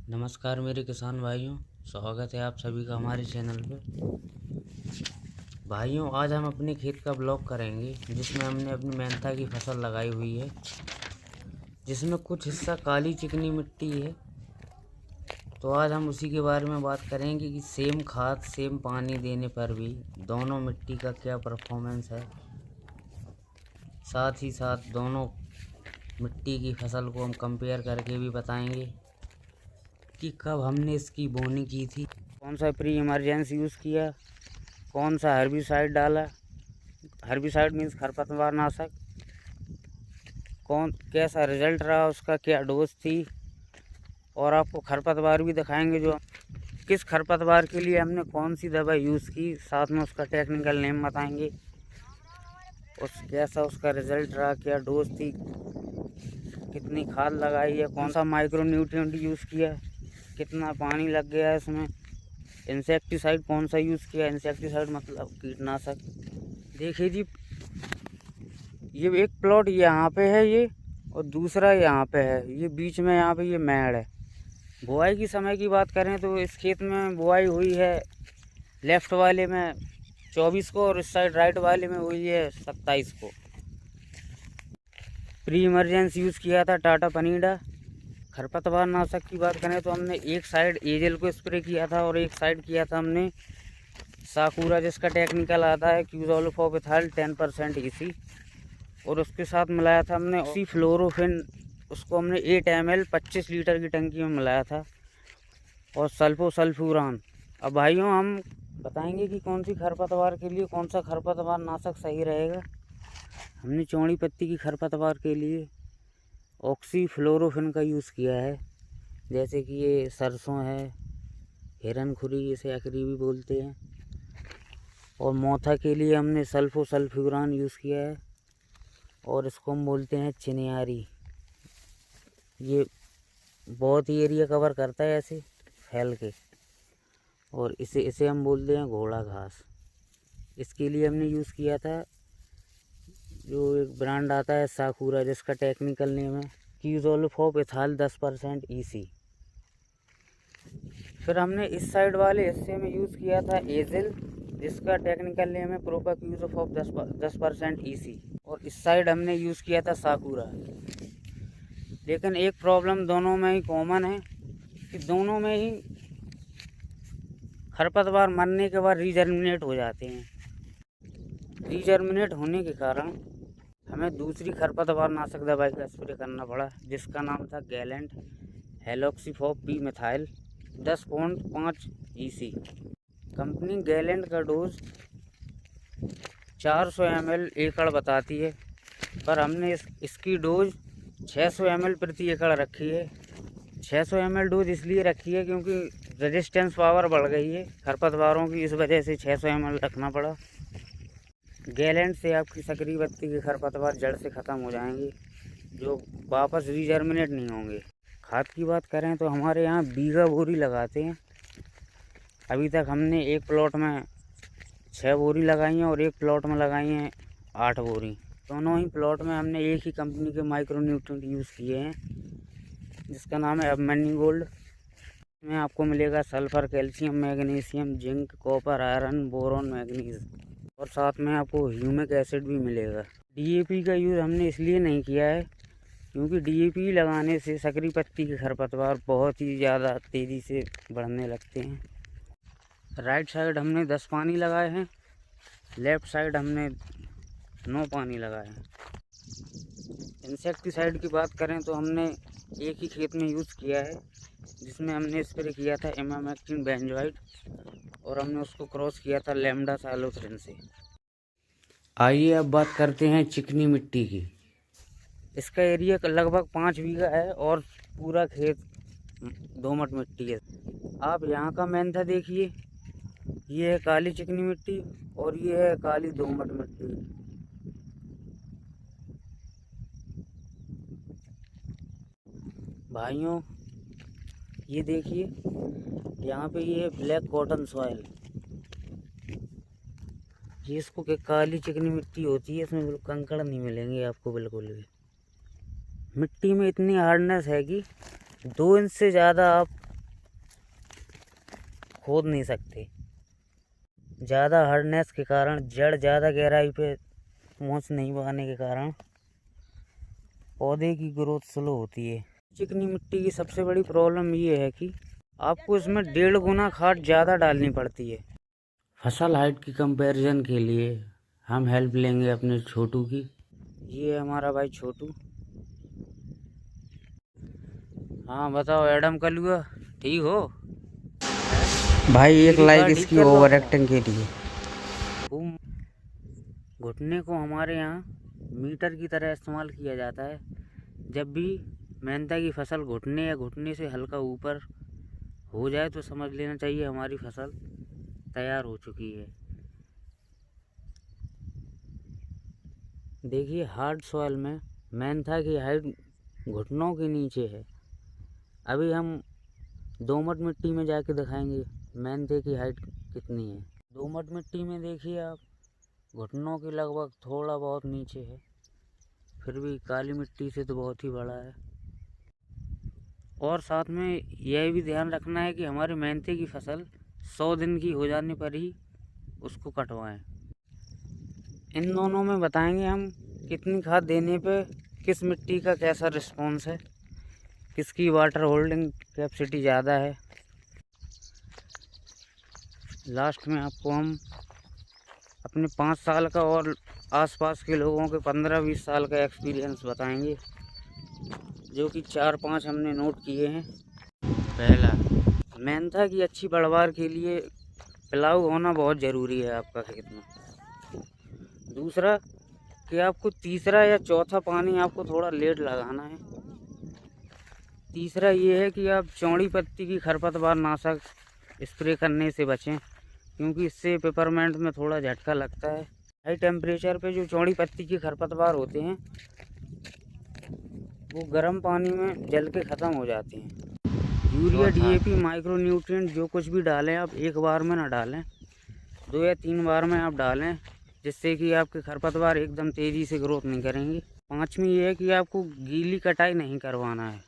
नमस्कार मेरे किसान भाइयों, स्वागत है आप सभी का हमारे चैनल पर। भाइयों, आज हम अपने खेत का ब्लॉग करेंगे जिसमें हमने अपनी मेंथा की फसल लगाई हुई है, जिसमें कुछ हिस्सा काली चिकनी मिट्टी है। तो आज हम उसी के बारे में बात करेंगे कि सेम खाद सेम पानी देने पर भी दोनों मिट्टी का क्या परफॉर्मेंस है। साथ ही साथ दोनों मिट्टी की फसल को हम कंपेयर करके भी बताएंगे कि कब हमने इसकी बोनी की थी, कौन सा प्री इमरजेंसी यूज़ किया, कौन सा हर्बिसाइड डाला। हर्बिसाइड मीन्स खरपतवार नाशक। कैसा रिजल्ट रहा उसका, क्या डोज थी। और आपको खरपतवार भी दिखाएंगे जो किस खरपतवार के लिए हमने कौन सी दवा यूज़ की, साथ में उसका टेक्निकल नेम बताएंगे। कैसा उसका रिजल्ट रहा, क्या डोज थी, कितनी खाद लगाई है, कौन सा माइक्रो न्यूट्रिएंट यूज़ किया, कितना पानी लग गया है इसमें, इंसेक्टिसाइड कौन सा यूज़ किया। इंसेक्टिसाइड मतलब कीटनाशक। देखिए जी, ये एक प्लॉट यहाँ पे है ये, और दूसरा यहाँ पे है, ये बीच में यहाँ पे ये मेड़ है। बुआई की समय की बात करें तो इस खेत में बुआई हुई है लेफ़्ट वाले में 24 को, और इस साइड राइट वाले में हुई है 27 को। प्री इमरजेंसी यूज़ किया था टाटा पनीडा। खरपतवार नाशक की बात करें तो हमने एक साइड एजेल को स्प्रे किया था और एक साइड किया था हमने साकुरा, जिसका टेक्निकल आता है क्यूजोलोफोबिथाइल 10% EC, और उसके साथ मिलाया था हमने ऑक्सी फ्लोरोफिन। उसको हमने 8 ml 25 लीटर की टंकी में मिलाया था, और सल्फोसल्फ्यूरान। अब भाइयों, हम बताएंगे कि कौन सी खरपतवार के लिए कौन सा खरपतवार नाशक सही रहेगा। हमने चौड़ी पत्ती की खरपतवार के लिए ऑक्सी फ्लोरोफिन का यूज़ किया है, जैसे कि ये सरसों है, हिरन खुरी इसे अकरी भी बोलते हैं। और मोथा के लिए हमने सल्फोसल्फ्यूरान यूज़ किया है, और इसको हम बोलते हैं चिनियारी। ये बहुत ही एरिया कवर करता है ऐसे फैल के, और इसे हम बोलते हैं घोड़ा घास। इसके लिए हमने यूज़ किया था जो एक ब्रांड आता है साकुरा, जिसका टेक्निकल नेम है क्यूजोलोफोबिथाइल 10% EC। फिर हमने इस साइड वाले हिस्से में यूज़ किया था एजिल, जिसका टेक्निकल नेम है प्रोपाक्यूजोफोब 10% EC, और इस साइड हमने यूज़ किया था साकुरा। लेकिन एक प्रॉब्लम दोनों में ही कॉमन है कि दोनों में ही खरपतवार मरने के बाद रीजर्मिनेट हो जाते हैं। रीजर्मिनेट होने के कारण हमें दूसरी खरपतवार नाशक दवाई का स्प्रे करना पड़ा, जिसका नाम था Gallant haloxyfop P methyl 10.5 EC। Company Gallant का डोज 400 ml एकड़ बताती है, पर हमने इसकी डोज 600 ml प्रति एकड़ रखी है। 600 ml डोज इसलिए रखी है क्योंकि रेजिस्टेंस पावर बढ़ गई है खरपतवारों की, इस वजह से 600 ml रखना पड़ा। गैलेंट से आपकी सकरी पत्ती के खरपतवार जड़ से ख़त्म हो जाएंगे, जो वापस रीजर्मिनेट नहीं होंगे। खाद की बात करें तो हमारे यहाँ बीघा बोरी लगाते हैं। अभी तक हमने एक प्लॉट में 6 बोरी लगाई हैं और एक प्लॉट में लगाई हैं 8 बोरी। दोनों ही प्लॉट में हमने एक ही कंपनी के माइक्रो न्यूट्रिएंट यूज़ किए हैं, जिसका नाम है अबमनी गोल्ड। इसमें आपको मिलेगा sulphur, calcium, magnesium, zinc, copper, iron, boron, manganese, और साथ में आपको ह्यूमिक एसिड भी मिलेगा। DAP का यूज़ हमने इसलिए नहीं किया है क्योंकि DAP लगाने से सकरी पत्ती के खरपतवार बहुत ही ज़्यादा तेज़ी से बढ़ने लगते हैं। राइट साइड हमने 10 पानी लगाए हैं, लेफ़्ट साइड हमने 9 पानी लगाए हैं। इंसेक्टिसाइड की बात करें तो हमने एक ही खेत में यूज़ किया है, जिसमें हमने स्प्रे किया था इमामेक्टिन बेंजोइड, और हमने उसको क्रॉस किया था लैम्डा साइलोथ्रिन से। आइए अब बात करते हैं चिकनी मिट्टी की। इसका एरिया लगभग 5 बीघा है और पूरा खेत दोमट मिट्टी है। आप यहाँ का मेंथा देखिए, ये है काली चिकनी मिट्टी और ये है काली दोमट मिट्टी। भाइयों, ये देखिए, यहाँ पे ये ब्लैक कॉटन सॉइल, ये इसको के काली चिकनी मिट्टी होती है। इसमें बिल्कुल कंकड़ नहीं मिलेंगे आपको बिल्कुल भी। मिट्टी में इतनी हार्डनेस है कि 2 इंच से ज़्यादा आप खोद नहीं सकते। ज़्यादा हार्डनेस के कारण, जड़ ज़्यादा गहराई पे पहुँच नहीं पाने के कारण पौधे की ग्रोथ स्लो होती है। चिकनी मिट्टी की सबसे बड़ी प्रॉब्लम ये है कि आपको इसमें 1.5 गुना खाद ज़्यादा डालनी पड़ती है। फसल हाइट की कंपैरिजन के लिए हम हेल्प लेंगे अपने छोटू की। ये है हमारा भाई छोटू। हाँ बताओ एडम कलुआ, ठीक हो भाई? एक लाइक इसकी ओवर एक्टिंग के लिए। घुटने को हमारे यहाँ मीटर की तरह इस्तेमाल किया जाता है। जब भी मेहनता की फसल घुटने या घुटने से हल्का ऊपर हो जाए तो समझ लेना चाहिए हमारी फसल तैयार हो चुकी है। देखिए हार्ड सॉइल में मेहनता की हाइट घुटनों के नीचे है। अभी हम दोमट मिट्टी में जाके दिखाएंगे मेहनते की हाइट कितनी है। दोमट मिट्टी में देखिए आप घुटनों के लगभग थोड़ा बहुत नीचे है, फिर भी काली मिट्टी से तो बहुत ही बड़ा है। और साथ में यह भी ध्यान रखना है कि हमारे मेहनते की फसल 100 दिन की हो जाने पर ही उसको कटवाएं। इन दोनों में बताएंगे हम कितनी खाद देने पे किस मिट्टी का कैसा रिस्पॉन्स है, किसकी वाटर होल्डिंग कैपेसिटी ज़्यादा है। लास्ट में आपको हम अपने 5 साल का और आसपास के लोगों के 15-20 साल का एक्सपीरियंस बताएंगे, जो कि 4-5 हमने नोट किए हैं। पहला, मेहनता की अच्छी पैदावार के लिए प्लाऊ होना बहुत ज़रूरी है आपका खेत में। दूसरा कि आपको तीसरा या चौथा पानी आपको थोड़ा लेट लगाना है। तीसरा ये है कि आप चौड़ी पत्ती की खरपतवार नाशक स्प्रे करने से बचें, क्योंकि इससे पेपरमेंट में थोड़ा झटका लगता है। हाई टेम्परेचर पे जो चौड़ी पत्ती के खरपतवार होते हैं वो गर्म पानी में जल के ख़त्म हो जाते हैं। यूरिया, डीएपी, माइक्रो न्यूट्रिएंट जो कुछ भी डालें आप एक बार में ना डालें, 2 या 3 बार में आप डालें, जिससे कि आपके खरपतवार एकदम तेज़ी से ग्रोथ नहीं करेंगे। पाँचवीं ये है कि आपको गीली कटाई नहीं करवाना है।